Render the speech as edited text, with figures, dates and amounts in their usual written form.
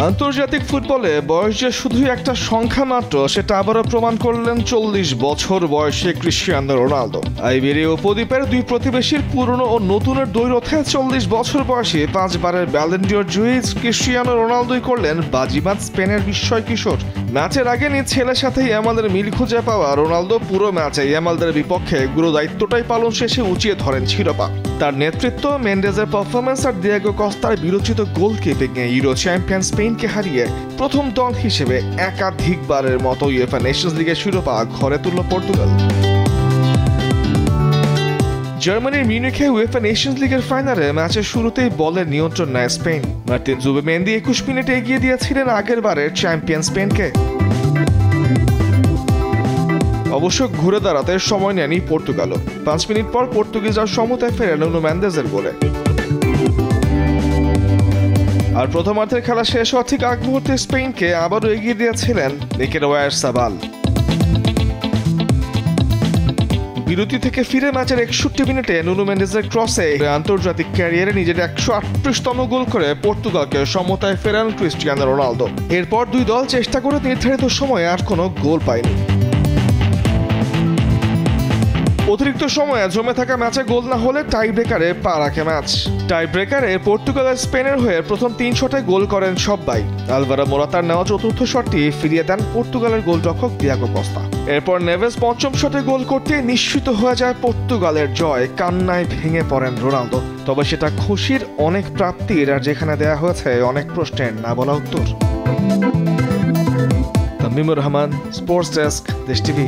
আন্তর্জাতিক ফুটবলে বয়স যে শুধুই একটা সংখ্যা মাত্র সেটা আবারও প্রমাণ করলেন 40 বছর বয়সী ক্রিস্টিয়ানো রোনালদো। আইবেরিয়া উপদ্বীপের দুই প্রতিবেশীর পুরনো ও নতুনের দ্বৈরথে 40 বছর বয়সী 5 বারের ব্যালন ডি'র জয়ী ক্রিস্টিয়ানো রোনালদোই করলেন বাজিমাত স্পেনের বিস্ময় কিশোর। ম্যাচের আগে নিজ ছেলের সাথে ইয়ামালের মিল খুঁজে পাওয়া রোনালদো পুরো ম্যাচে ইয়ামালদের বিপক্ষে গুরু দায়িত্বটাই পালন শেষে উঁচিয়ে ধরেন শিরোপা। তার নেতৃত্ব, মেন্ডেজের পারফরমেন্স আর দিয়েগো কস্তার বিরচিত গোলকিপিংয়ে ইউরো চ্যাম্পিয়ন স্পেনকে হারিয়ে প্রথম দল হিসেবে একাধিকবারের মতো ইউএফএ নেশনস লিগের শিরোপা ঘরে তুলল পর্তুগাল। জার্মানির মিউনিখে উয়েফা নেশনস লিগের ফাইনালে ম্যাচের শুরুতেই বলের নিয়ন্ত্রণ নেয় স্পেন। মার্টিন জুবিমেন্দি 21 মিনিটে এগিয়ে দিয়েছিলেন আগের বারের চ্যাম্পিয়ন স্পেনকে। অবশ্য ঘুরে দাঁড়াতে সময় নেয়নি পর্তুগালও। 5 মিনিট পর পর্তুগিজরা সমতায় ফেরে নুনো মেন্ডেজের গোলে। আর প্রথমার্ধের খেলা শেষ হওয়ার ঠিক আগ মুহূর্তে স্পেনকে আবারও এগিয়ে দিয়েছিলেন মিকেল ওয়াইয়ারসাবাল। বিরতি থেকে ফিরে ম্যাচের 61 মিনিটে নুনো মেন্ডেজের ক্রসে আন্তর্জাতিক ক্যারিয়ারে নিজের 138তম গোল করে পর্তুগালকে সমতায় ফেরান ক্রিস্টিয়ানো রোনালদো। এরপর দুই দল চেষ্টা করে নির্ধারিত সময়ে আর কোনো গোল পায়নি। অতিরিক্ত সময়ে জমে থাকা ম্যাচে গোল না হলে টাই ব্রেকারে পা রাখে ম্যাচ। টাই ব্রেকারে পর্তুগাল আর স্পেনের হয়ে প্রথম 3 শটে গোল করেন সবাই। আলভারো মোরাতার নেওয়া চতুর্থ শটটি ফিরিয়ে দেন পর্তুগালের গোলরক্ষক দিয়েগো কস্তা। এরপর নেভেস পঞ্চম শটে গোল করতে নিশ্চিত হয়ে যায় পর্তুগালের জয়। কান্নায় ভেঙে পড়েন রোনালদো। তবে সেটা খুশির অনেক প্রাপ্তির, আর যেখানে দেয়া হয়েছে অনেক প্রশ্নের না বলা উত্তর। তামিমুর রহমান, স্পোর্টস ডেস্ক, দেশ টিভি।